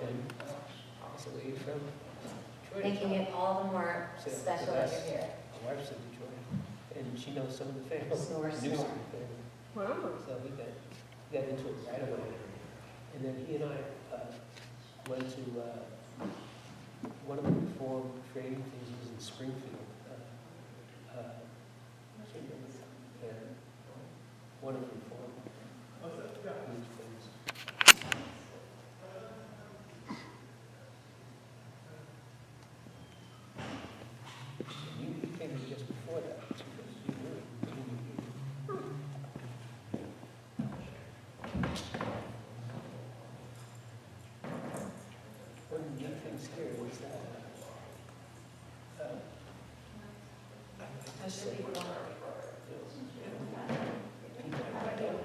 in. I said, where are you from? Detroit. Making it all the more special that you're here. My wife's in Detroit, and she knows some of the family. Snore, Knew snore. some of the family. Wow. So we got into it right away. And then he and I went to one of the reform training things was in Springfield. And one of the reform things. You came in just before that. You knew. One of the neat things here was that I just say, people I don't know,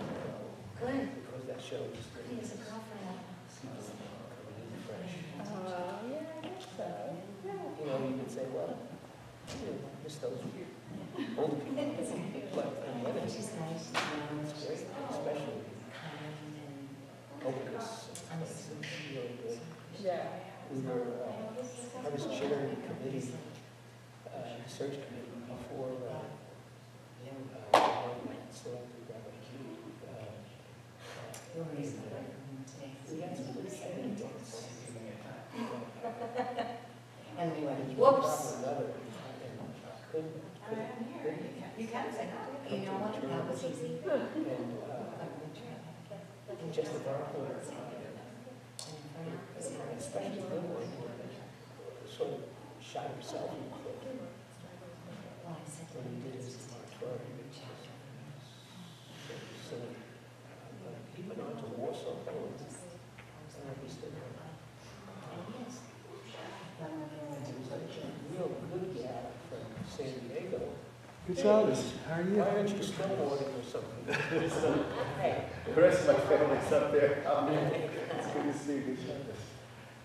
Good. because that shows that He has a girlfriend. coming in fresh. Yeah, I guess so. Yeah. You know, you can say, well, I miss those older people. But on the other hand, She's nice. it's great, especially Kind and openness. It's really good. Yeah. We were, I was chairing the committee, search committee before selected Rabbi Q. We had some good candidates. And we went, One whoops. problem or another, and couldn't, You can say no. You know what? That was easy. and just at that point, especially Lynn, sort of shot himself in the foot when he did his moratorium. So he went on to Warsaw, Poland, and he stood there. He was like a real good guy from San Diego. Good job. How are you? Why aren't you snowboarding or something? Hey. The rest of my family's up there. Oh, man. It's good to see you. Good job.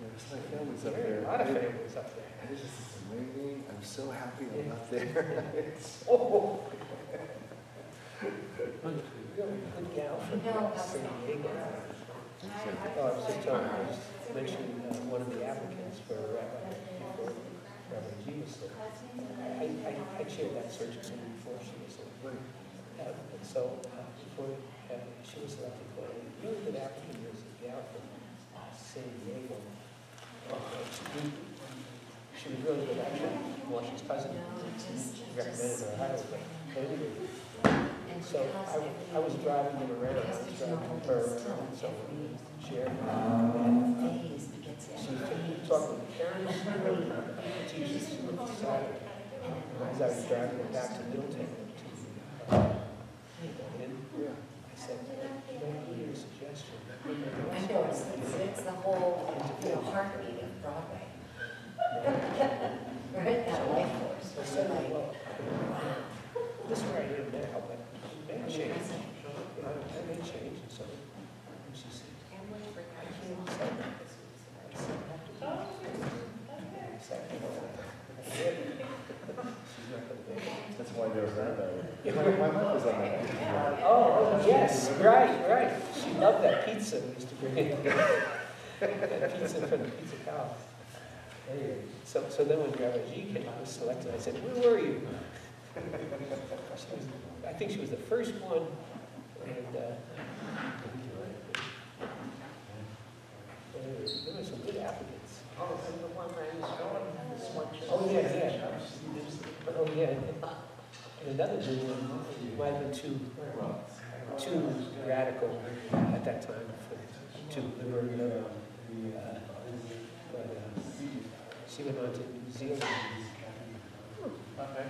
The rest of my family's up There are there. a lot of families up there. This is amazing. I'm so happy I'm up there. Oh. Really good gal from San Diego. Oh, I was just telling her, I was mentioning one of the applicants for Rabbi G was there. I chaired that search committee before she was there. So before she was selected, a really good applicant was a gal from San Diego. She was really good, actually. Well, she's cousin. Recommended her highly. But anyway, so I was driving them around. I was driving her around. So shared. She was talking to parents, teachers, decided. As I was driving her back to Middletown I said, I need a suggestion. I know, it's the whole, heartbeat of Broadway. Right, that life force. So like, Well, this is where I am now, but it may change. It may change. And so she said, That's why there was that. My wife was on that. oh, yes, right. She loved that pizza we used to bring in. That pizza from the Pizza Palace. Anyway, so then when Rabbi G came, I was selected. I said, where were you? I think she was the first one. And there were some good applicants. Oh, and the one I was showing, this one. Oh, yeah. Oh, yeah. And another good one might have been too radical at that time for too liberal. But she went on to New Zealand. Okay.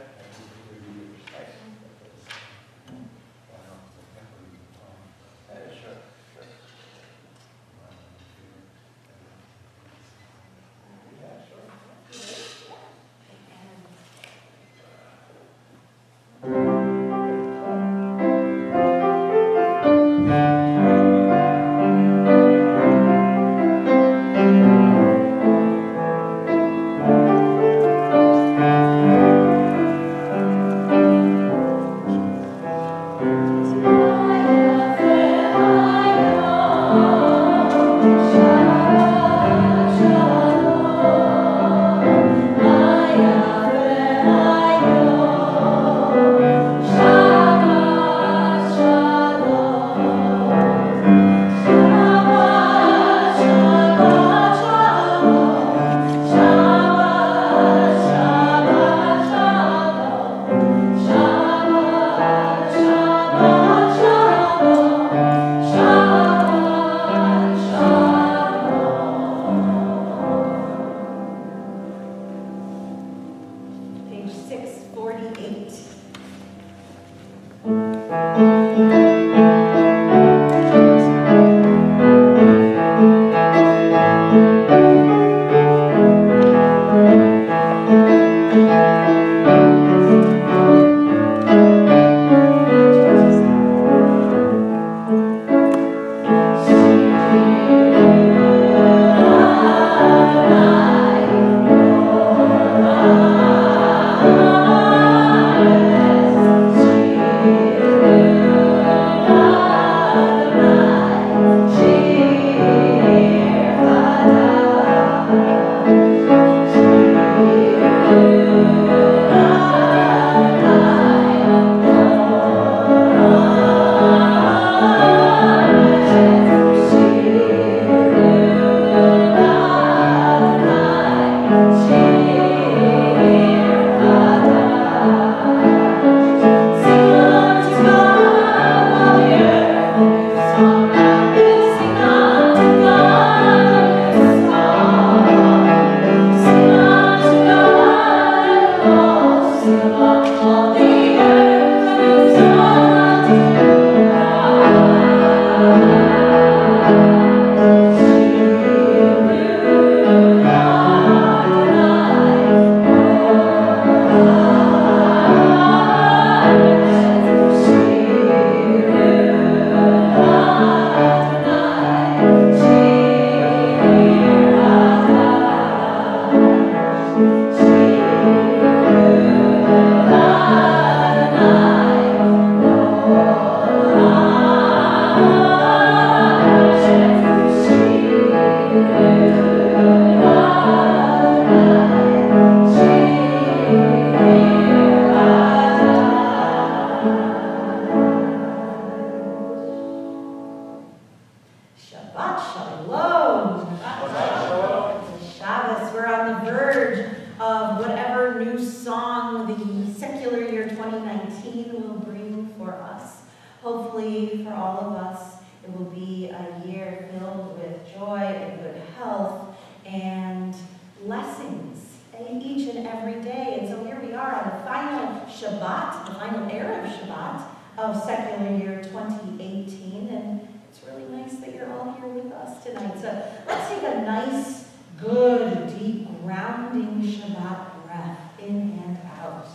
Shabbat, the final Erev Shabbat of secular year 2018, and it's really nice that you're all here with us tonight. So let's take a nice, good, deep, grounding Shabbat breath in and out.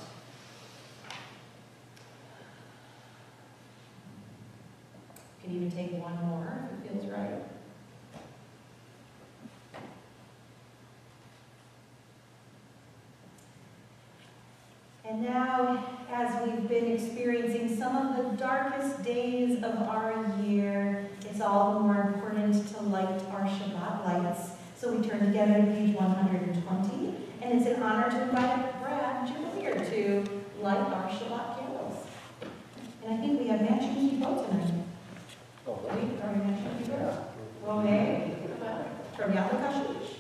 You can even take one more if it feels right. And now, as we've been experiencing some of the darkest days of our year, it's all the more important to light our Shabbat lights. So we turn together to page 120, and it's an honor to invite Brad Jr. to light our Shabbat candles. And I think we have matching kippot tonight. Oh, Are we matching kippot? Okay. From Yad Kashish.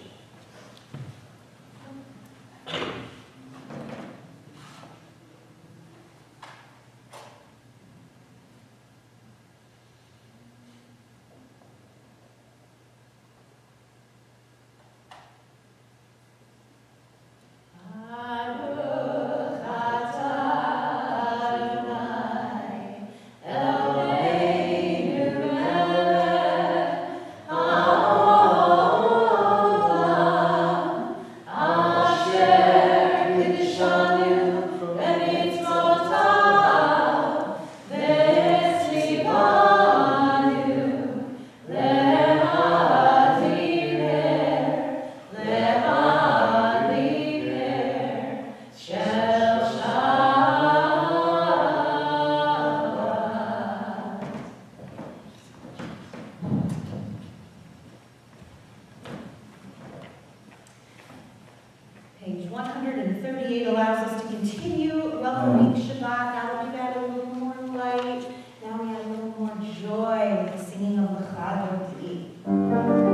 Page 138 allows us to continue welcoming Shabbat. Now that we've had a little more light, now we have a little more joy with the singing of the Chadoti. Bye.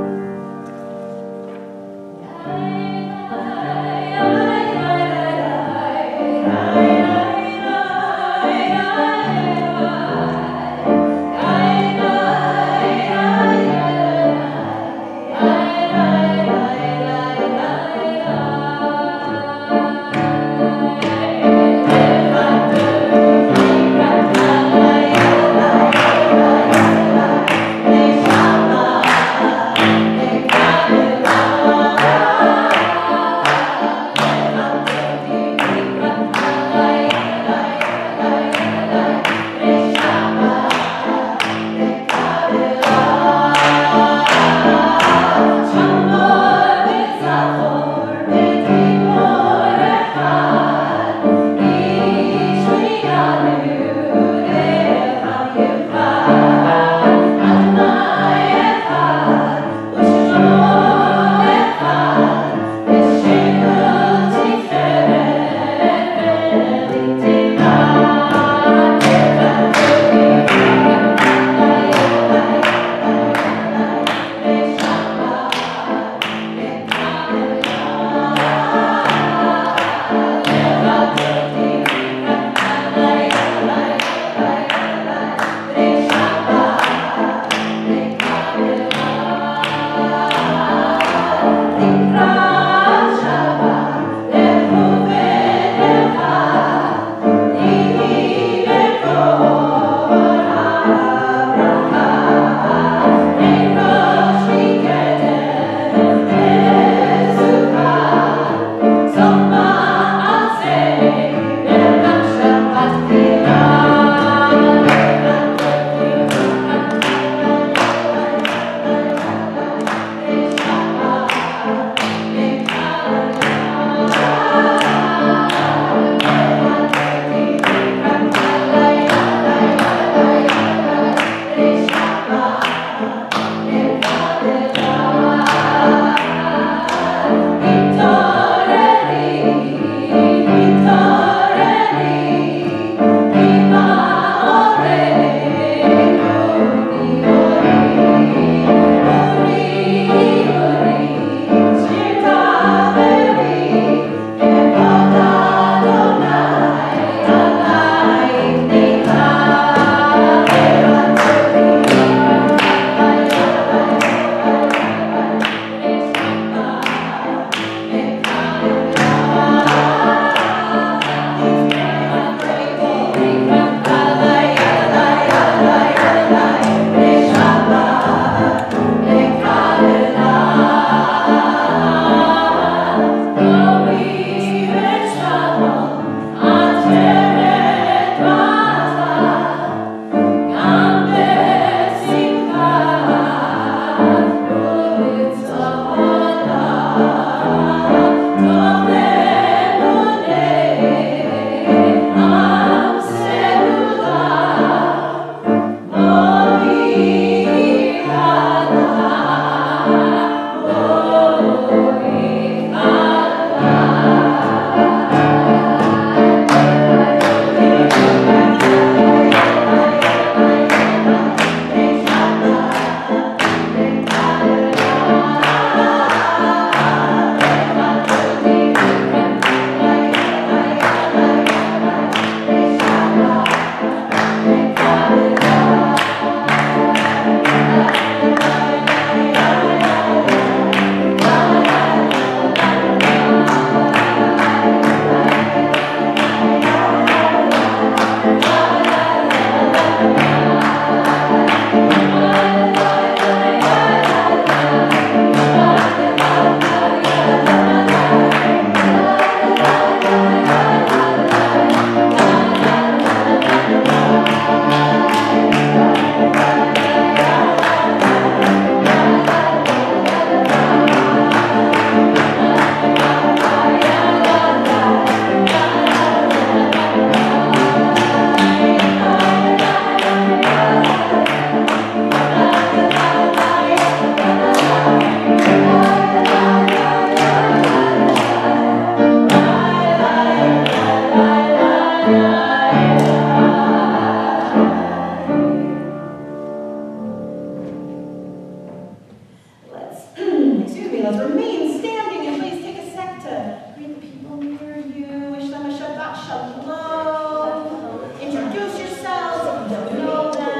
Let's remain standing and please take a sec to greet the people near you. Wish them a Shabbat Shalom. Introduce yourselves if you don't know them.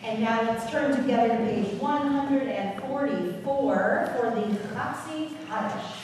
And now let's turn together to page 144 for the Chatzi Kaddish.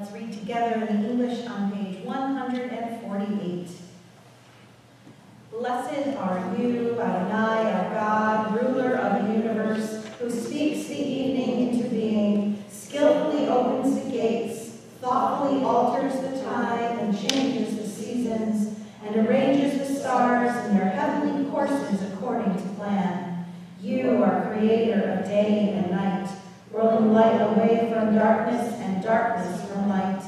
Let's read together in English on page 148. Blessed are you, Adonai, our God, ruler of the universe, who speaks the evening into being, skillfully opens the gates, thoughtfully alters the time and changes the seasons, and arranges the stars in their heavenly courses according to plan. You are creator of day and night, rolling light away from darkness and darkness from light,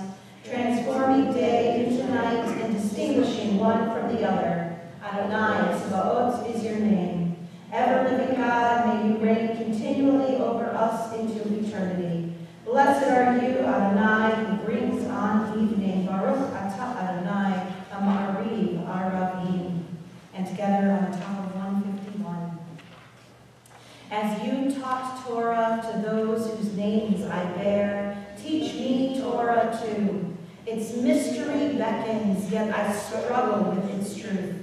transforming day into night and distinguishing one from the other. Adonai Tzvaot is your name. Ever-living God, may you reign continually over us into eternity. Blessed are you, Adonai, who brings on evening. Baruch atah Adonai, Amariv Aravim. And together on the top of 151. As you taught Torah to those whose names I bear, teach me Torah too. Its mystery beckons, yet I struggle with its truth.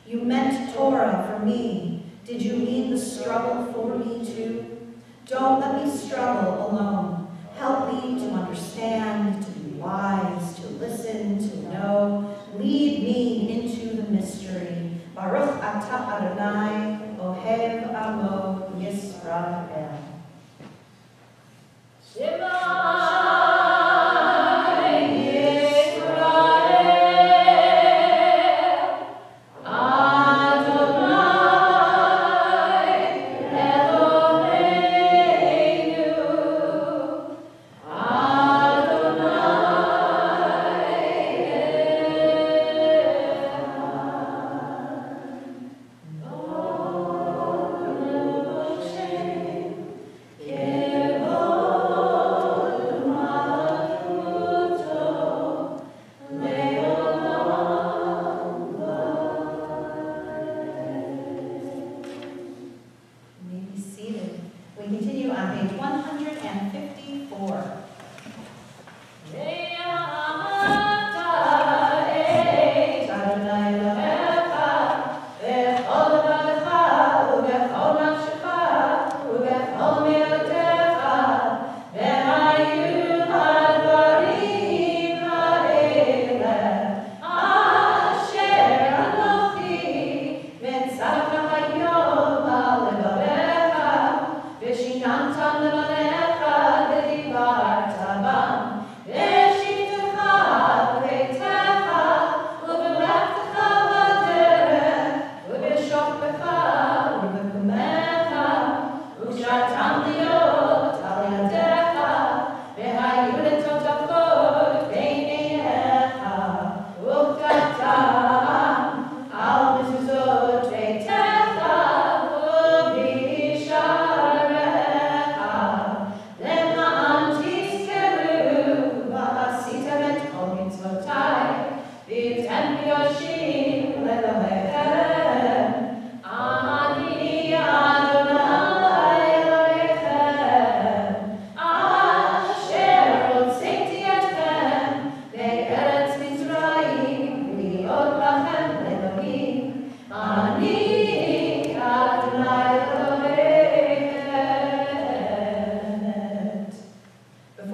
You meant Torah for me. Did you mean the struggle for me too? Don't let me struggle alone. Help me to understand, to be wise, to listen, to know. Lead me into the mystery. Baruch atah Adonai, Ohev Amo Yisrael. Shema.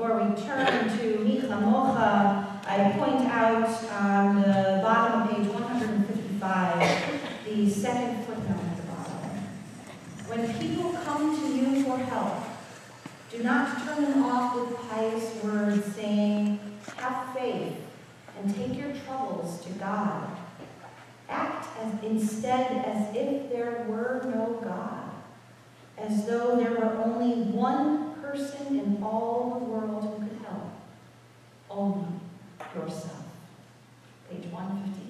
before we turn to Micha Mocha, I point out on the bottom of page 155, the second footnote at the bottom. When people come to you for help, do not turn them off with pious words saying, have faith and take your troubles to God. Act instead as if there were no God, as though there were only one person in all the world who could help, only yourself. Page 158.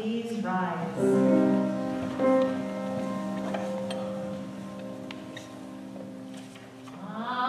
please rise. Ah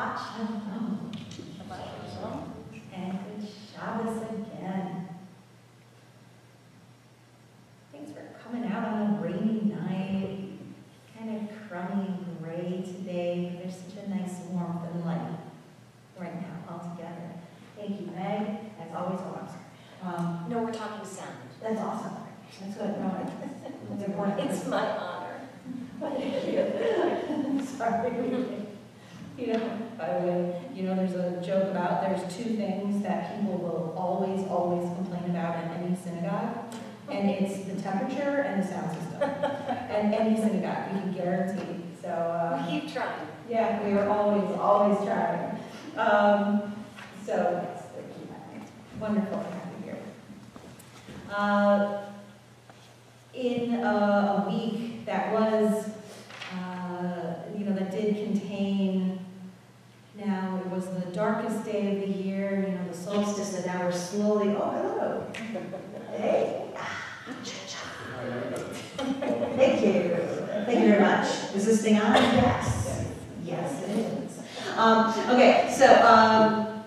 Shabbat Shalom. And good Shabbos again. Thanks for coming out on a rainy night. Kind of crummy and gray today, but there's such a nice warmth and light right now all together. Thank you, Meg. As always, awesome. No, we're talking sound. That's awesome. That's good. No, that's important. It's my honor. Sorry. You know, by the way, there's a joke about there's two things that people will always, always complain about in any synagogue, and it's the temperature and the sound system. And any synagogue, we can guarantee. So, Keep trying. yeah, we are always, always trying. So, yes, thank you. Wonderful to have you here. In a week that was, that did contain, now it was the darkest day of the year, the solstice, and now we're slowly, oh, hello. Hey. Thank you. Thank you very much. Is this thing on? Yes. Yes, it is. Okay, so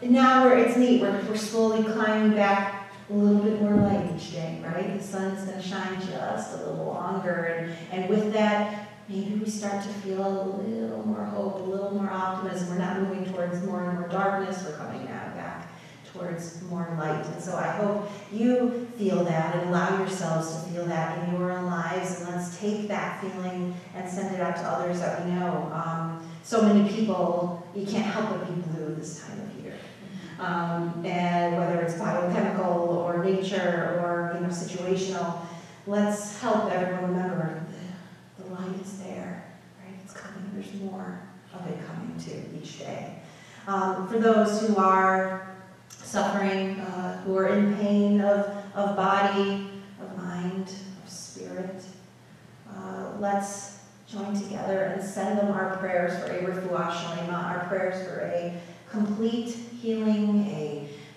now it's neat. We're slowly climbing back a little bit more light each day, right? The sun is going to shine just a little longer, and with that, maybe we start to feel a little more hope, a little more optimism. We're not moving towards more and more darkness. We're coming now back towards more light. And so I hope you feel that and allow yourselves to feel that in your own lives. And let's take that feeling and send it out to others that we know. So many people, you can't help but be blue this time of year. And whether it's biochemical or nature or situational, let's help everyone remember the light is there, right? It's coming. There's more of it coming too each day. For those who are suffering, who are in pain of body, of mind, of spirit, let's join together and send them our prayers for a refuah shlema, our prayers for a complete healing,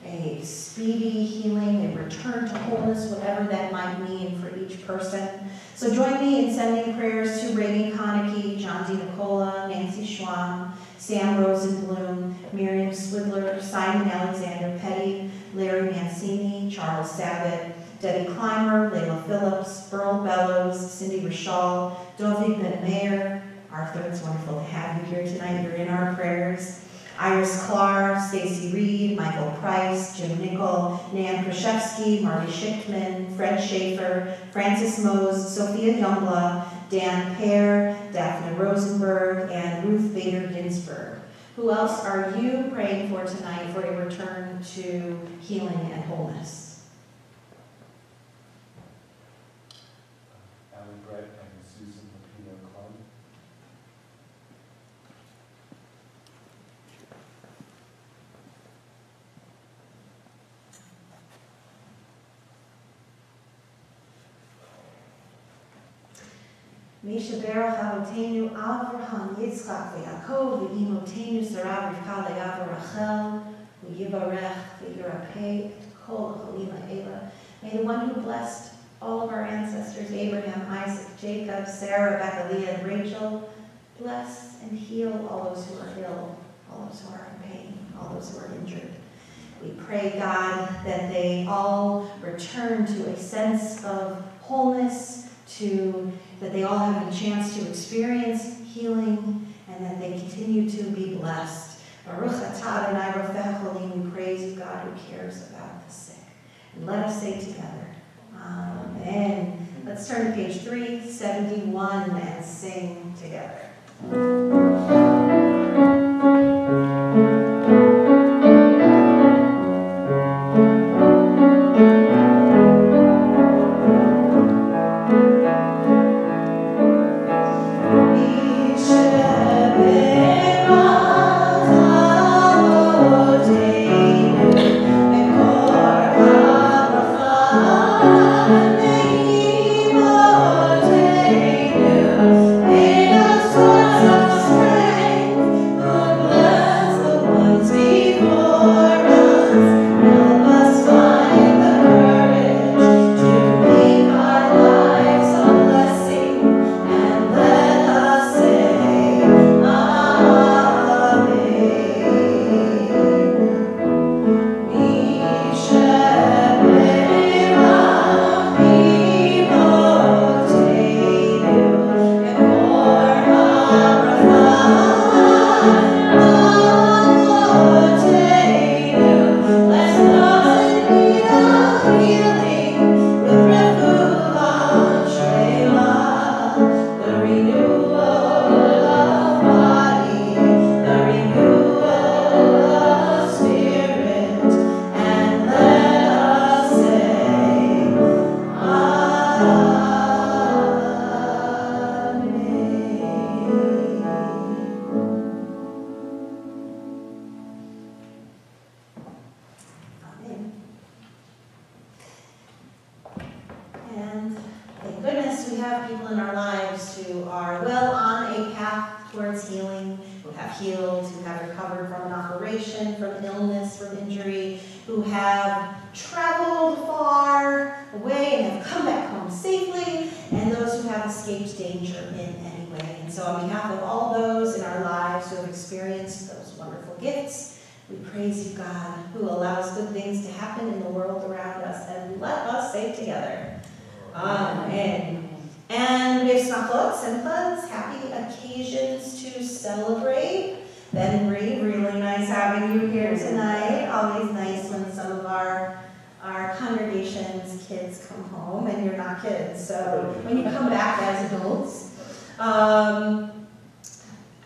a speedy healing, a return to wholeness, whatever that might mean for each person. So join me in sending prayers to Reagan Konecki, John D. Nicola, Nancy Schwam, Sam Rosenblum, Miriam Swidler, Simon Alexander Petty, Larry Mancini, Charles Sabat, Debbie Clymer, Layla Phillips, Earl Bellows, Cindy Rishal, Dovig Ben Mayer. Arthur, it's wonderful to have you here tonight. You're in our prayers. Iris Klar, Stacy Reed, Michael Price, Jim Nickel, Nan Kraszewski, Marty Schichtman, Fred Schaefer, Francis Mose, Sophia Youngblood, Dan Pear, Daphne Rosenberg, and Ruth Bader Ginsburg. Who else are you praying for tonight for a return to healing and wholeness? Alan Brett and Susan Lupino Clun. Misha Berach Avotenu Avraham Yitzchak v'Yaakov v'Imotenu Sarah Rivka le'Ava Rachel v'Yivarech v'Yirapeh Kol Cholim Ha'ela. May the one who blessed all of our ancestors, Abraham, Isaac, Jacob, Sarah, Rebecca, Leah, and Rachel, bless and heal all those who are ill, all those who are in pain, all those who are injured. We pray, God, that they all return to a sense of wholeness, that they all have a chance to experience healing, and that they continue to be blessed. Baruch atah Adonai Rofech Olim, we praise you, God, who cares about the sick. And let us say together, Amen. Let's turn to page 371 and sing together. Amen. are well on a path towards healing, who have healed, who have recovered from an operation, from illness, from injury, who have traveled far away and have come back home safely, and those who have escaped danger in any way. And so on behalf of all those in our lives who have experienced those wonderful gifts, we praise you, God, who allows good things to happen in the world around us, and let us say together, Amen. And we have Smakot, Simchas, happy occasions to celebrate. Ben and Bree, really nice having you here tonight. Always nice when some of our congregation's kids come home and you're not kids. So when you come back as adults,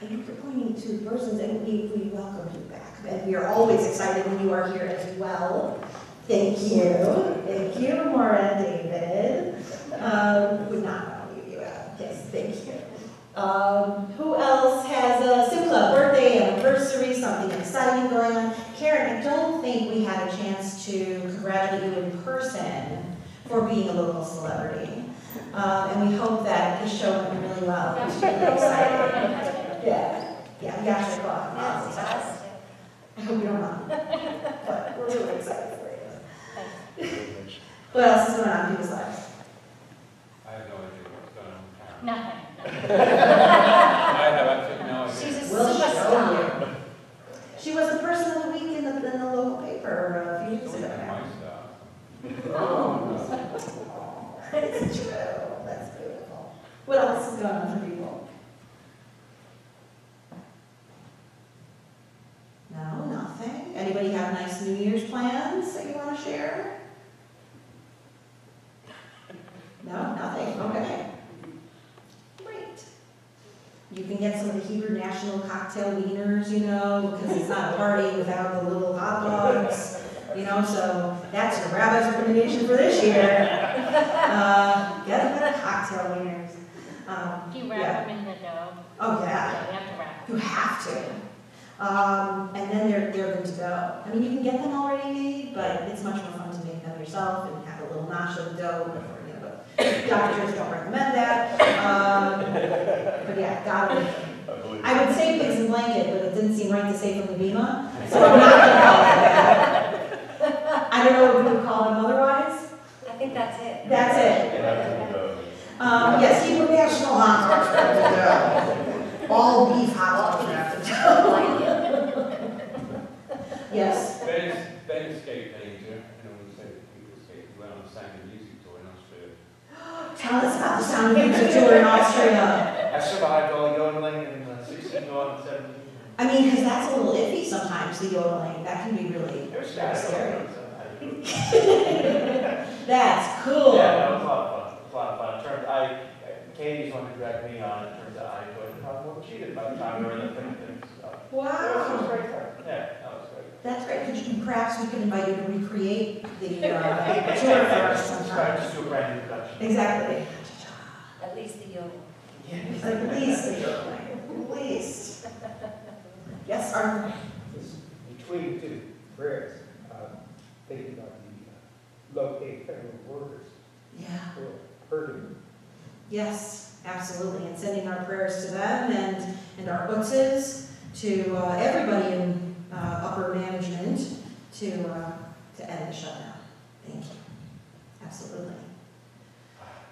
you're pointing to persons, and we welcome you back. And we are always excited when you are here as well. Thank you. Thank you, Maura and David. Would not know you. Yes, thank you. Who else has a Simcha, birthday, anniversary, something exciting going on? Karen, I don't think we had a chance to congratulate you in person for being a local celebrity. And we hope that the show went really well. It was really exciting. Yeah, we actually got Fantastic. I hope you don't mind. But we're really excited for you. Privilege. What else is going on in people's lives? I have no idea what's going on with Karen. Nothing. I have absolutely no idea. She's a We'll show superstar. you. She was the person of the week in the local paper a few weeks ago My now. stuff. Oh, it's true. That's beautiful. What else is going on for people? No, nothing. Anybody have nice New Year's plans that you want to share? No, nothing. Okay. Great. You can get some of the Hebrew National Cocktail wieners, because it's not a party without the little hot dogs, so that's your rabbi's recommendation for this year. Get the cocktail wieners. Do you wrap Yeah. them in the dough? Oh, yeah. Yeah, we have to wrap them. You have to. And then they're good to go. I mean, you can get them already made, but it's much more fun to make them yourself and have a little mash of dough before, but doctors don't recommend that. But yeah, gotta. I would say pigs and blanket, but it didn't seem right to say from the Bima, so I'm not gonna call it that. I don't know what we would call them otherwise. I think that's it. That's it. Yes, Hebrew National hot dogs wrapped in dough. All beef hot dogs wrapped in dough. Yes. Ben escaped danger, and I would say people escaped. He went on a sound of music tour in Australia. Tell us about the Sound of Music tour in Austria. I survived all yodeling in 16 going 17. I mean, because that's a little iffy sometimes, the yodeling. That can be really It was scary. scary. That's cool. Yeah, no, it was a lot of fun. It was a lot of fun. It turned, Katie's one who dragged me on. It turns out I enjoyed it probably more than she did by the time we were in the thing. So. It was Wow. great fun. Yeah, that was great. That's great. Perhaps we can invite you to recreate the tour for us sometime. Just do a brand new production. Exactly. At least the yodel. At least the yodeling. At least. Yes, Arthur. You tweeted too, prayers, thinking about the low-paid federal workers Yeah. who are hurting. Yes, absolutely. And sending our prayers to them and our butzes, to everybody in upper management to end the shutdown. Thank you. Absolutely.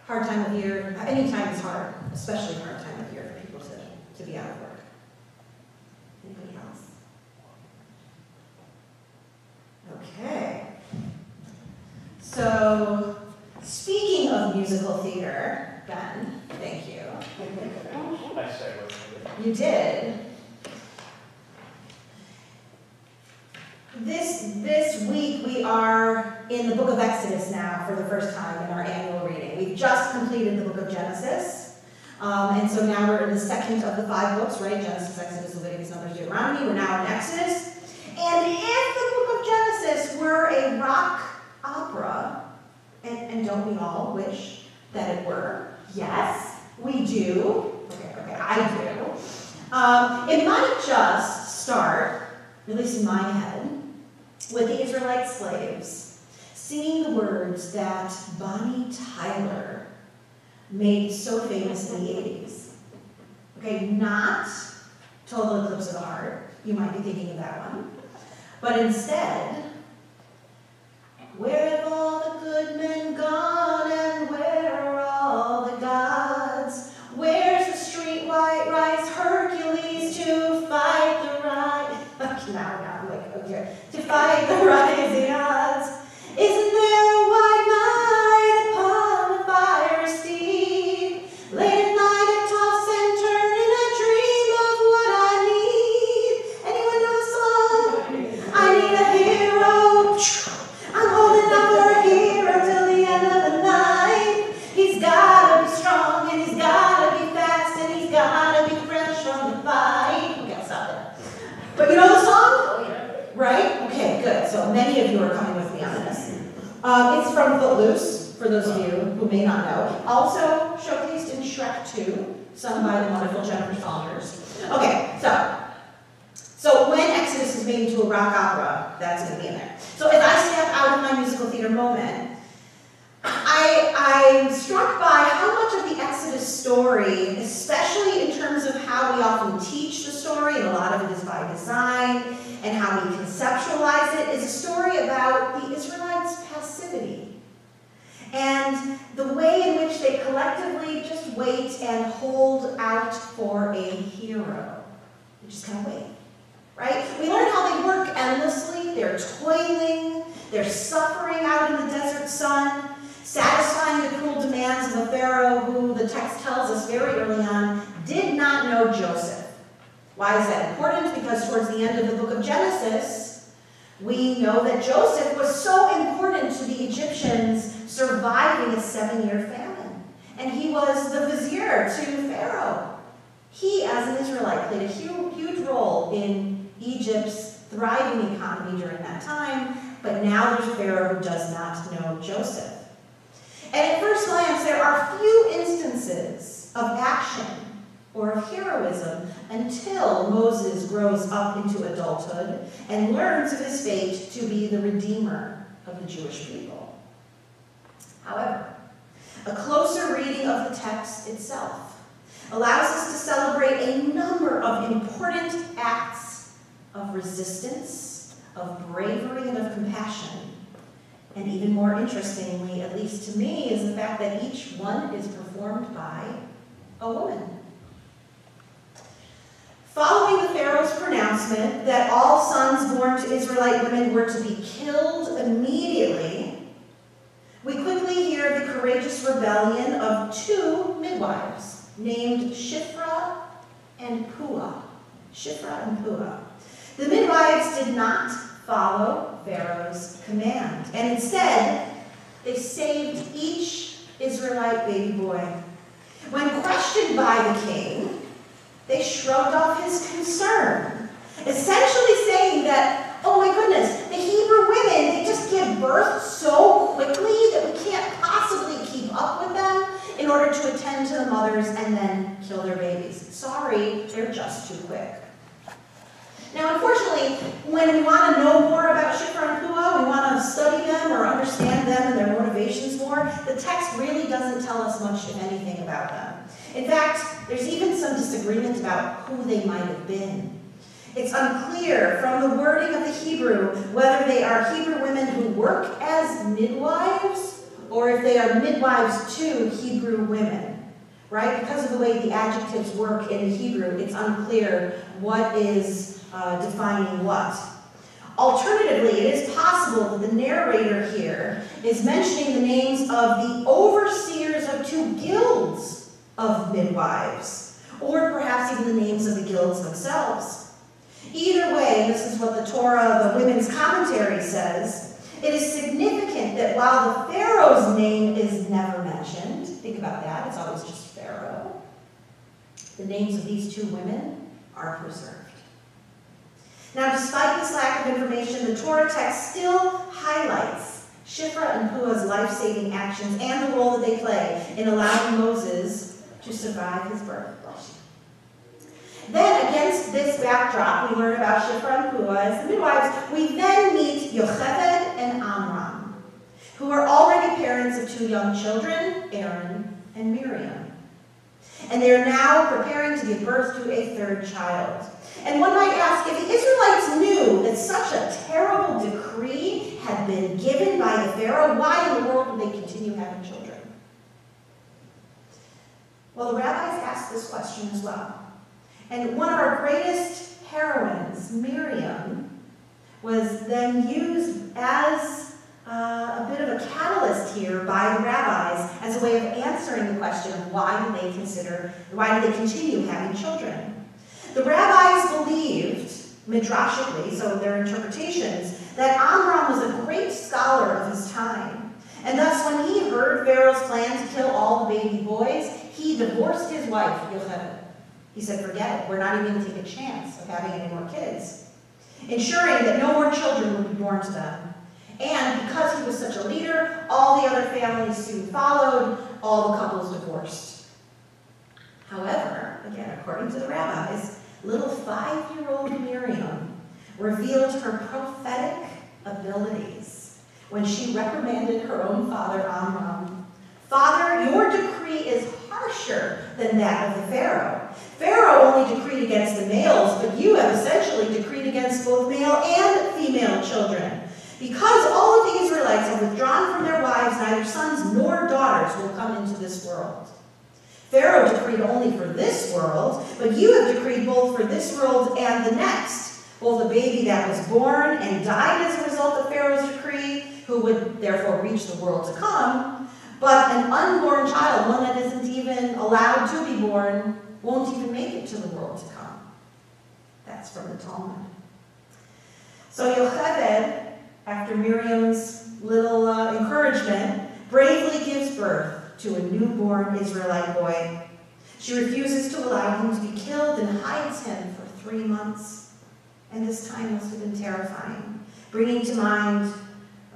Hard time of year. Any time is hard, especially hard time of year for people to be out of work. Anybody else? Okay. So, speaking of musical theater, Ben, thank you. I segue. You did. This week we are in the book of Exodus now for the first time in our annual reading. We've just completed the book of Genesis. And so now we're in the second of the 5 books, right? Genesis, Exodus, Leviticus, Numbers, Deuteronomy. We're now in Exodus. And if the book of Genesis were a rock opera, and don't we all wish that it were? Yes, we do. Okay, I do. It might just start, at least in my head, with the Israelite slaves singing the words that Bonnie Tyler made so famous in the 80s. Okay, not total eclipse of the heart. You might be thinking of that one. But instead, where have all the good men gone and where are all the gods? Where's the street white rice Hercules to fight the to fight the rising odds? Isn't there a white knight upon a fire steed? Late at night I toss and turn and I dream of what I need. Anyone know the song? I need a hero. I'm holding out for a hero till the end of the night. He's gotta be strong and he's gotta be fast and he's gotta be fresh from the fight. Okay, I'll stop there. But you know the song? Right? Okay, good. So many of you are coming with me on this. It's from Footloose, for those of you who may not know. Also showcased in Shrek 2, sung by the wonderful Jennifer Saunders. Okay, so when Exodus is made into a rock opera, that's going to be in there. So as I step out of my musical theater moment, I'm struck by how much of the Exodus story, especially in terms of how we often teach the story, and a lot of it is by design, and how we conceptualize it, is a story about the Israelites' passivity. And the way in which they collectively just wait and hold out for a hero. They just kind of wait, right? We learn how they work endlessly, they're toiling, they're suffering out in the desert sun, satisfying the cruel demands of a Pharaoh who, the text tells us very early on, did not know Joseph. Why is that important? Because towards the end of the book of Genesis, we know that Joseph was so important to the Egyptians surviving a 7-year famine. And he was the vizier to Pharaoh. He, as an Israelite, played a huge role in Egypt's thriving economy during that time, but now there's a Pharaoh who does not know Joseph. And at first glance, there are few instances of action or of heroism until Moses grows up into adulthood and learns of his fate to be the redeemer of the Jewish people. However, a closer reading of the text itself allows us to celebrate a number of important acts of resistance, of bravery, and of compassion. And even more interestingly, at least to me, is the fact that each one is performed by a woman. Following the Pharaoh's pronouncement that all sons born to Israelite women were to be killed immediately, we quickly hear of the courageous rebellion of 2 midwives named Shiphrah and Puah. Shiphrah and Puah. The midwives did not follow Pharaoh's command, and instead, they saved each Israelite baby boy. When questioned by the king, they shrugged off his concern, essentially saying that, oh my goodness, the Hebrew women, they just give birth so quickly that we can't possibly keep up with them in order to attend to the mothers and then kill their babies. Sorry, they're just too quick. Now, unfortunately, when we want to know more about Shiphrah and Puah, we want to study them or understand them and their motivations more, the text really doesn't tell us much, if anything, about them. In fact, there's even some disagreement about who they might have been. It's unclear from the wording of the Hebrew whether they are Hebrew women who work as midwives or if they are midwives to Hebrew women. Right? Because of the way the adjectives work in the Hebrew, it's unclear what is defining what. Alternatively, it is possible that the narrator here is mentioning the names of the overseers of 2 guilds of midwives, or perhaps even the names of the guilds themselves. Either way, this is what the Torah, the Women's Commentary, says. It is significant that while the Pharaoh's name is never mentioned, think about that, it's always just Pharaoh, the names of these 2 women are preserved. Now, despite this lack of information, the Torah text still highlights Shiphrah and Puah's life-saving actions and the role that they play in allowing Moses to survive his birth. Then, against this backdrop, we learn about Shiphrah and Puah as the midwives. We then meet Yocheved and Amram, who are already parents of 2 young children, Aaron and Miriam. And they are now preparing to give birth to a third child. And one might ask, if the Israelites knew that such a terrible decree had been given by the Pharaoh, why in the world would they continue having children? Well, the rabbis asked this question as well. And one of our greatest heroines, Miriam, was then used as a bit of a catalyst here by the rabbis as a way of answering the question of why do they continue having children. The rabbis believed, midrashically, so their interpretations, that Amram was a great scholar of his time. And thus, when he heard Pharaoh's plan to kill all the baby boys, he divorced his wife, Yocheved. He said, forget it, we're not even going to take a chance of having any more kids, ensuring that no more children would be born to them. And because he was such a leader, all the other families soon followed, all the couples divorced. However, again, according to the rabbis, little 5-year-old Miriam revealed her prophetic abilities when she reprimanded her own father, Amram. Father, your decree is harsher than that of the Pharaoh. Pharaoh only decreed against the males, but you have essentially decreed against both male and female children. Because all of the Israelites have withdrawn from their wives, neither sons nor daughters will come into this world. Pharaoh decreed only for this world, but you have decreed both for this world and the next. Both a baby that was born and died as a result of Pharaoh's decree, who would therefore reach the world to come, but an unborn child, one that isn't even allowed to be born, won't even make it to the world to come. That's from the Talmud. So Yocheved, after Miriam's little encouragement, bravely gives birth to a newborn Israelite boy. She refuses to allow him to be killed and hides him for 3 months. And this time must have been terrifying, bringing to mind,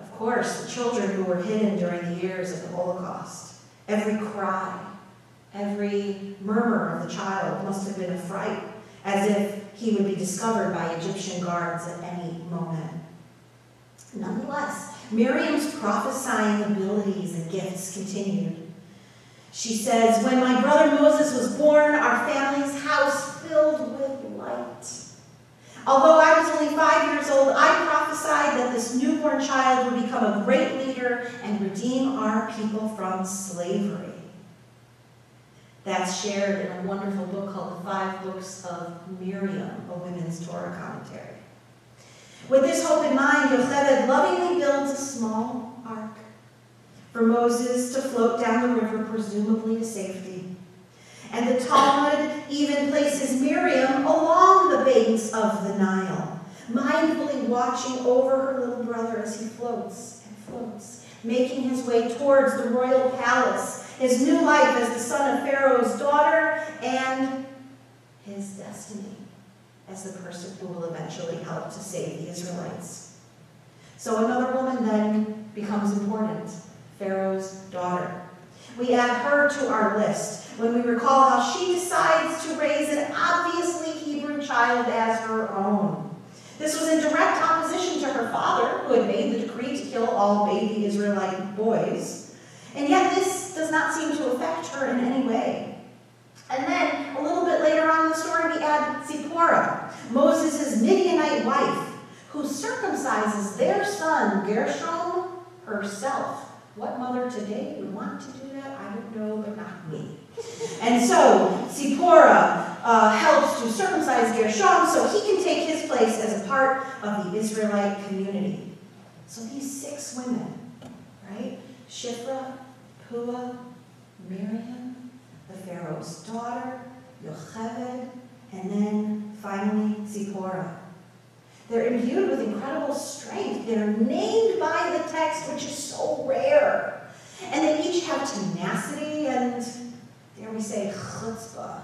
of course, the children who were hidden during the years of the Holocaust. Every cry, every murmur of the child must have been a fright, as if he would be discovered by Egyptian guards at any moment. Nonetheless, Miriam's prophesying abilities and gifts continued. She says, when my brother Moses was born, our family's house filled with light. Although I was only 5 years old, I prophesied that this newborn child would become a great leader and redeem our people from slavery. That's shared in a wonderful book called The 5 Books of Miriam, a women's Torah commentary. With this hope in mind, Yocheved lovingly builds a small ark for Moses to float down the river, presumably to safety. And the Talmud even places Miriam along the banks of the Nile, mindfully watching over her little brother as he floats and floats, making his way towards the royal palace, his new life as the son of Pharaoh's daughter, and his destiny as the person who will eventually help to save the Israelites. So another woman then becomes important, Pharaoh's daughter. We add her to our list when we recall how she decides to raise an obviously Hebrew child as her own. This was in direct opposition to her father, who had made the decree to kill all baby Israelite boys. And yet this does not seem to affect her in any way. And then, a little bit later on in the story, we add Zipporah, Moses' Midianite wife, who circumcises their son, Gershom, herself. What mother today would want to do that? I don't know, but not me. And so, Zipporah helps to circumcise Gershom so he can take his place as a part of the Israelite community. So these 6 women, right? Shiphrah, Puah, Miriam, the Pharaoh's daughter, Yocheved, and then finally Zipporah. They're imbued with incredible strength. They're named by the text, which is so rare. And they each have tenacity and, dare we say, chutzpah.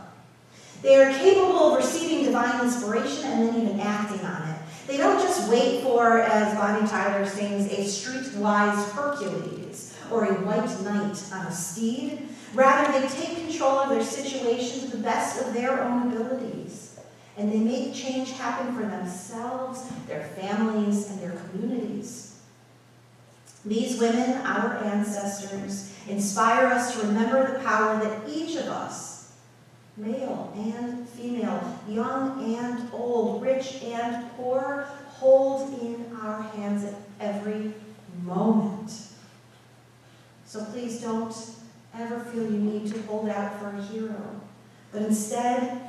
They are capable of receiving divine inspiration and then even acting on it. They don't just wait for, as Bonnie Tyler sings, a streetwise Hercules or a white knight on a steed. Rather, they take control of their situation to the best of their own abilities. And they make change happen for themselves, their families, and their communities. These women, our ancestors, inspire us to remember the power that each of us male and female, young and old, rich and poor, hold in our hands at every moment. So please don't ever feel you need to hold out for a hero, but instead,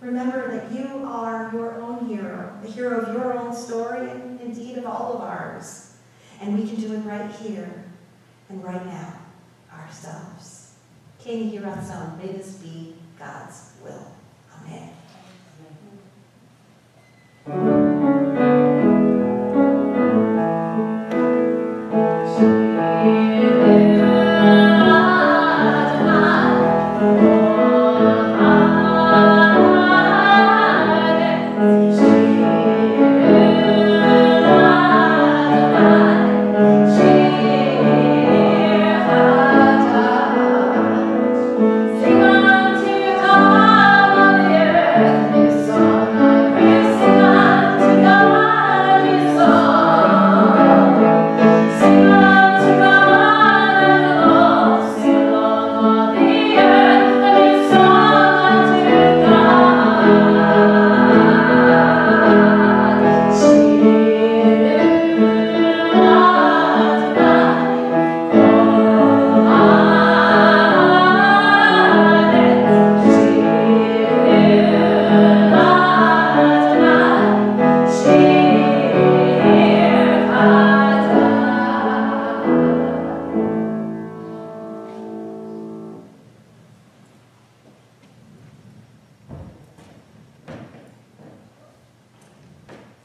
remember that you are your own hero, the hero of your own story, and indeed of all of ours. And we can do it right here and right now, ourselves. Keni Hiratzon, may this be God's will. Amen.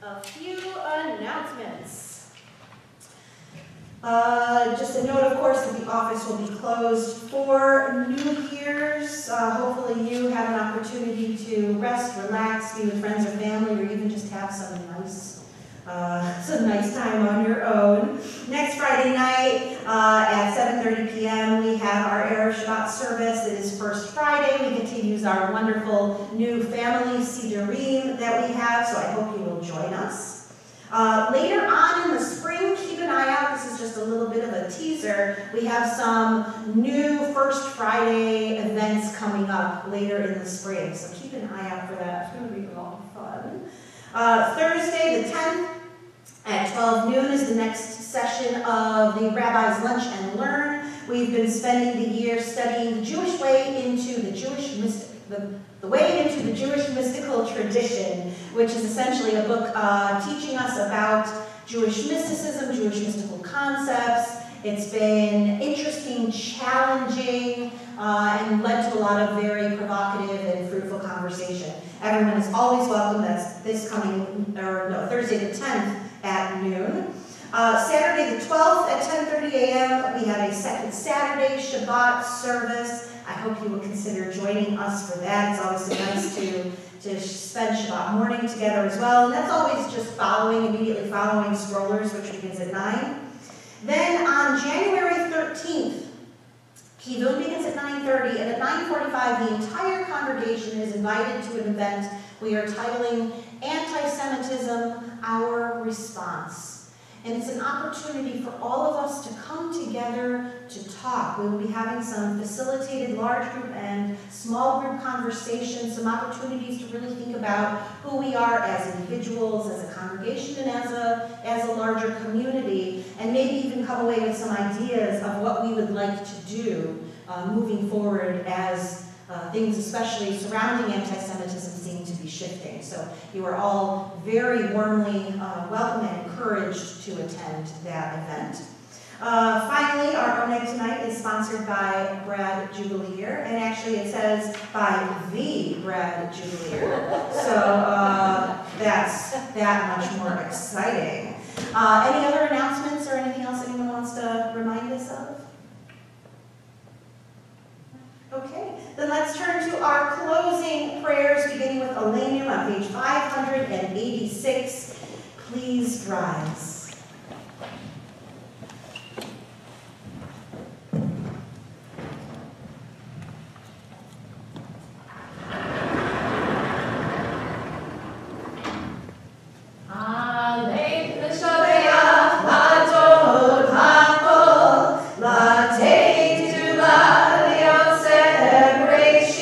A few announcements. Just a note, of course, that the office will be closed for New Year's. Hopefully you have an opportunity to rest, relax, be with friends or family, or even just have some nice time on your own. Next Friday night at 7:30 p.m. we have our Erev Shabbat service. It is First Friday. We get to use our wonderful new family Sidurim that we have, so I hope you will join us. Later on in the spring, keep an eye out. This is just a little bit of a teaser. We have some new First Friday events coming up later in the spring, so keep an eye out for that. It's going to be a lot of fun. Thursday, the 10th, at 12 noon is the next session of the Rabbi's Lunch and Learn. We've been spending the year studying the Jewish way into the Jewish the way into the Jewish mystical tradition, which is essentially a book teaching us about Jewish mysticism, Jewish mystical concepts. It's been interesting, challenging, and led to a lot of very provocative and fruitful conversation. Everyone is always welcome. That's Thursday the 10th at noon. Saturday the 12th at 10:30 a.m. we have a second Saturday Shabbat service. I hope you will consider joining us for that. It's always so nice to spend Shabbat morning together as well. And that's always just immediately following Strollers, which begins at 9. Then on January 13th, Kivun begins at 9:30, and at 9:45 the entire congregation is invited to an event we are titling Anti-Semitism, Our Response. And it's an opportunity for all of us to come together to talk. We will be having some facilitated large group and small group conversations, some opportunities to really think about who we are as individuals, as a congregation, and as a larger community, and maybe even come away with some ideas of what we would like to do moving forward as things, especially surrounding anti-Semitism, seem to be shifting. So you are all very warmly welcome and encouraged to attend that event. Finally, our Oneg tonight is sponsored by Brad Jubilier, and actually it says by the Brad Jubilier. So that's that much more exciting. Any other announcements or anything else anyone wants to remind us of? Okay, then let's turn to our closing prayers, beginning with Elenium on page 586. Please rise. Celebration.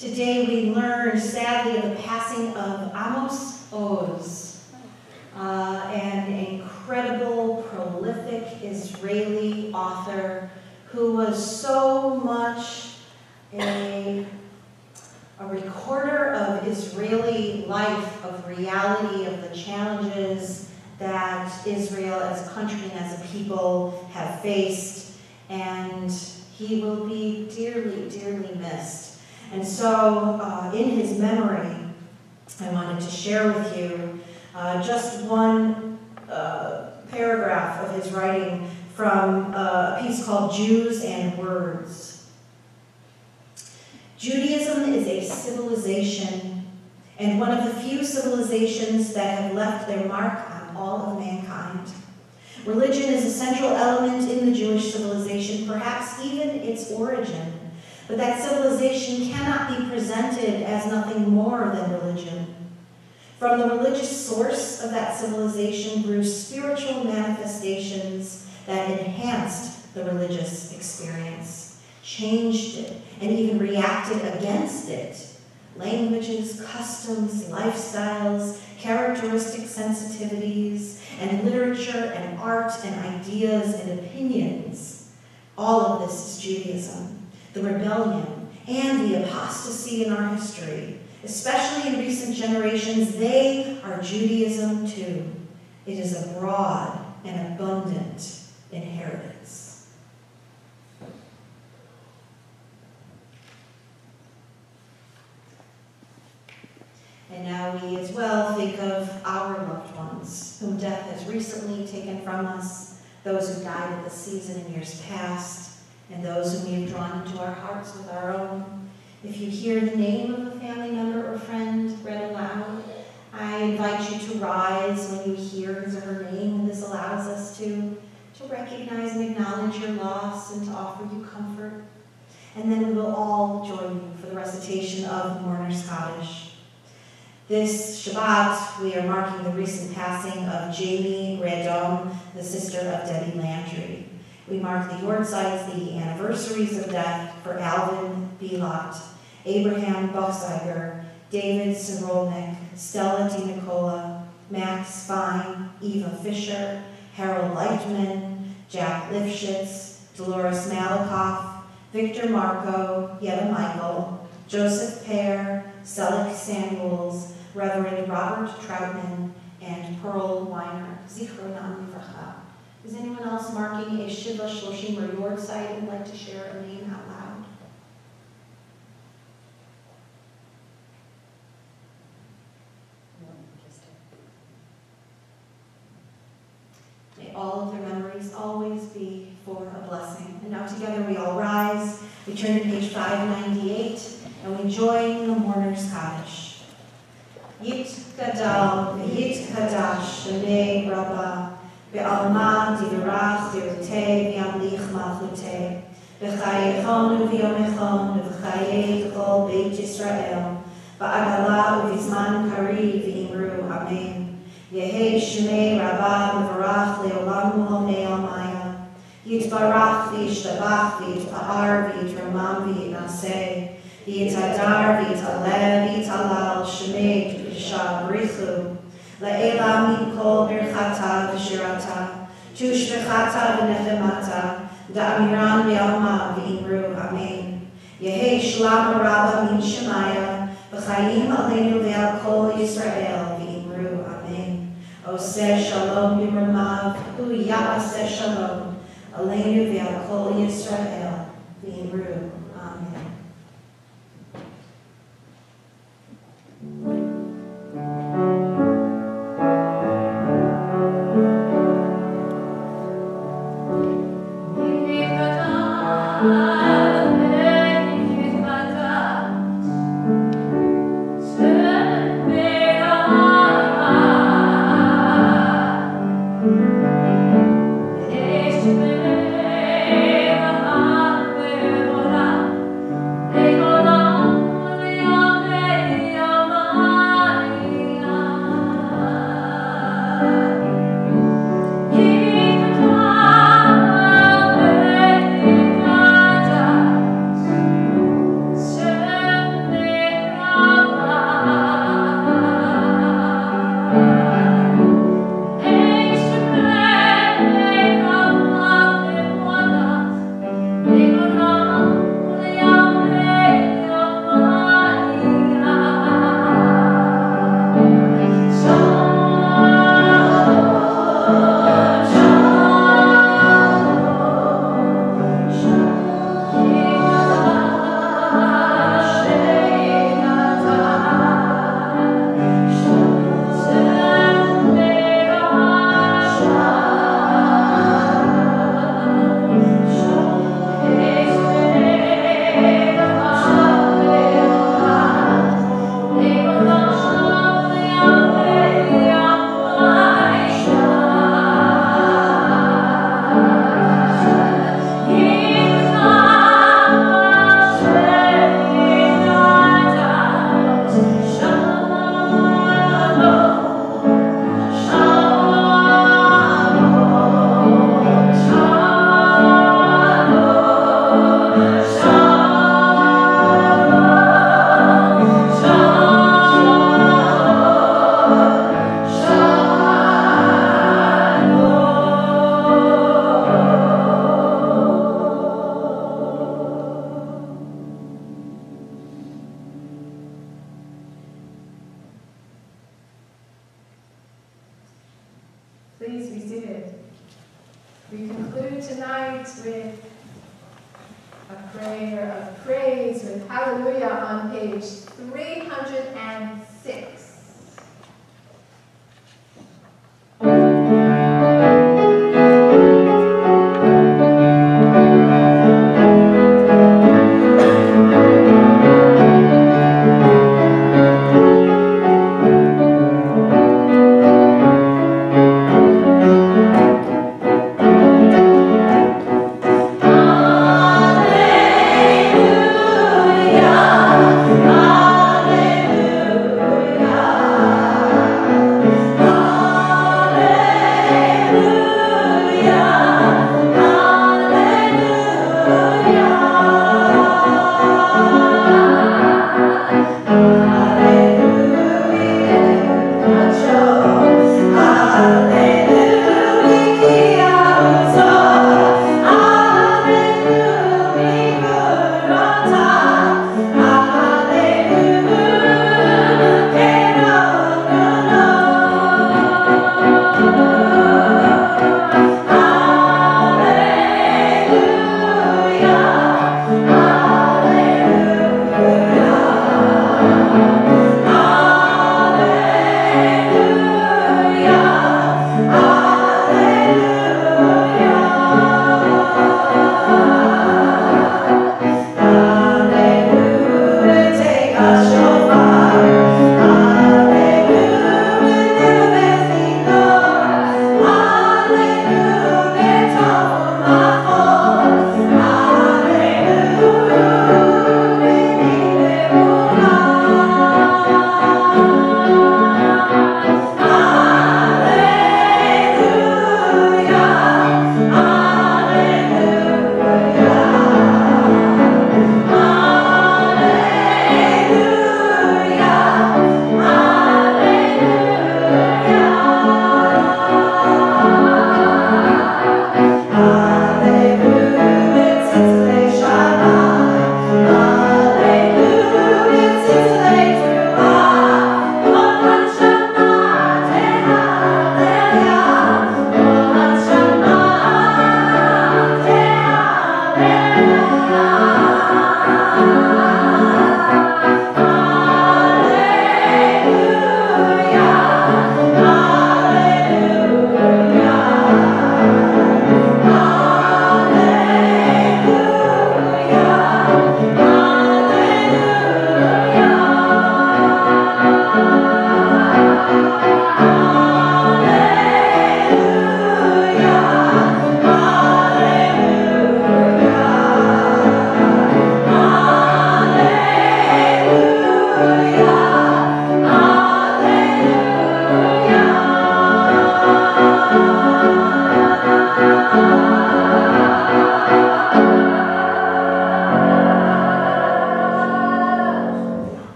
Today we learned, sadly, of the passing of Amos Oz, an incredible, prolific Israeli author who was so much a recorder of Israeli life, of reality, of the challenges that Israel as a country and as a people have faced, and he will be dearly, dearly missed. And so, in his memory, I wanted to share with you just one paragraph of his writing from a piece called Jews and Words. Judaism is a civilization, and one of the few civilizations that have left their mark on all of mankind. Religion is a central element in the Jewish civilization, perhaps even its origin. But that civilization cannot be presented as nothing more than religion. From the religious source of that civilization grew spiritual manifestations that enhanced the religious experience, changed it, and even reacted against it. Languages, customs, lifestyles, characteristic sensitivities, and literature and art and ideas and opinions. All of this is Judaism. The rebellion and the apostasy in our history, especially in recent generations, they are Judaism too. It is a broad and abundant inheritance. And now we as well think of our loved ones, whom death has recently taken from us, those who died at the season in years past, and those whom we have drawn into our hearts with our own. If you hear the name of a family member or friend read aloud, I invite you to rise when you hear his or her name, and this allows us to recognize and acknowledge your loss and to offer you comfort. And then we will all join you for the recitation of Mourner's Kaddish. This Shabbat, we are marking the recent passing of Jamie Radom, the sister of Debbie Landry. We mark the Yortzites, the anniversaries of death for Alvin Bilot, Abraham Buchseiger, David Sirolnik, Stella DiNicola, Max Fine, Eva Fisher, Harold Leichtman, Jack Lifshitz, Dolores Malakoff, Victor Marco, Yetta Michael, Joseph Pear, Selleck Samuels, Reverend Robert Troutman, and Pearl Weiner. Zichronam Livracha. Is anyone else marking a Shiva Shloshim or Yortzeit and would like to share a name out loud? May all of their memories always be for a blessing. And now together we all rise. We turn to page 598 and we join the mourner's Kaddish. Yit Gadal, Yit Kadash, Shanei Rabbah, Be'alma Divirach, Dirtei, V'yamlich Malchutei, V'chayechon U'v'yomechon, V'chayei T'chol Beit Yisrael, V'agala U'vizman Kari V'imru, Amen. Yehei Shmei Rabbah Mevarach Le'olam U'lomei Almaya, Yitbarach V'yishtabach V'yitpa'ar V'yitramam V'yitnaseh, V'yitadar V'yitaleh V'yitalal Shmei T'pisha B'richu, Le'elam Mikol Birchata V'shirata, Tushbechata V'nechemata, Da'amiran V'yalma V'imru, Amen. Yehei Shlam Rabba Min Shemaya, V'chayim Aleinu V'al Kol Yisrael V'imru, Amen. Oseh Shalom B'mirmav, Hu Ya'aseh Shalom, Aleinu V'al Kol Yisrael V'imru, Amen. Please be seated. We conclude tonight with a prayer of praise with Hallelujah on page 306. Hallelujah.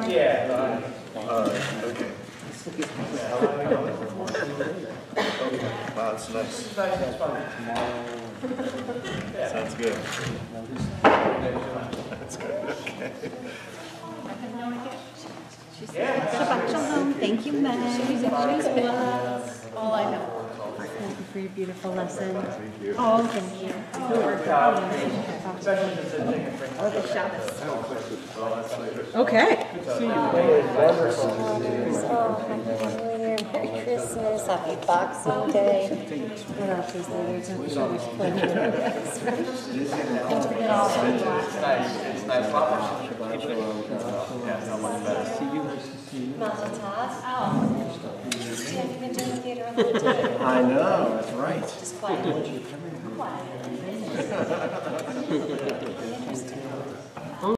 Yeah. Okay. Wow, that's nice. That's fun. Sounds good. That's good. Okay. Shabbat shalom. Thank you, Meg. All I know. Thank you for your beautiful lesson. Thank you. Oh, thank you. Especially since they're taking free. Oh, the Shabbos. Well, that's like, Okay. Merry Christmas, Happy Boxing Day. What else is there? There's plenty. It's nice. It's nice. A lot more. Yeah, not much better. Mazel tov. Oh. You haven't been doing the theater all the time. I know, that's right. Just quiet. Quiet.